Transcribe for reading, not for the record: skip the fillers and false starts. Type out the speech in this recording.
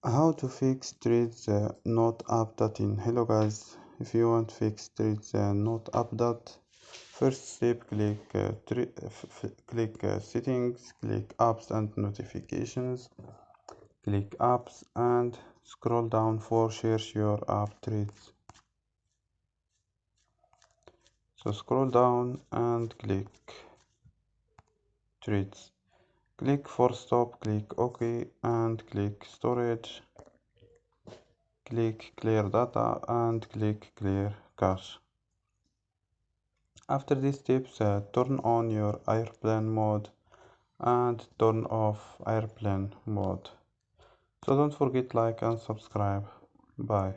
How to fix threads not updating. Hello guys, if you want to fix threads not update, first step click settings, click apps and notifications, click apps and scroll down for share your app threads. So scroll down and click threads. Click for stop, click OK and click storage. Click clear data and click clear cache. After these steps, turn on your airplane mode and turn off airplane mode. So don't forget like and subscribe. Bye.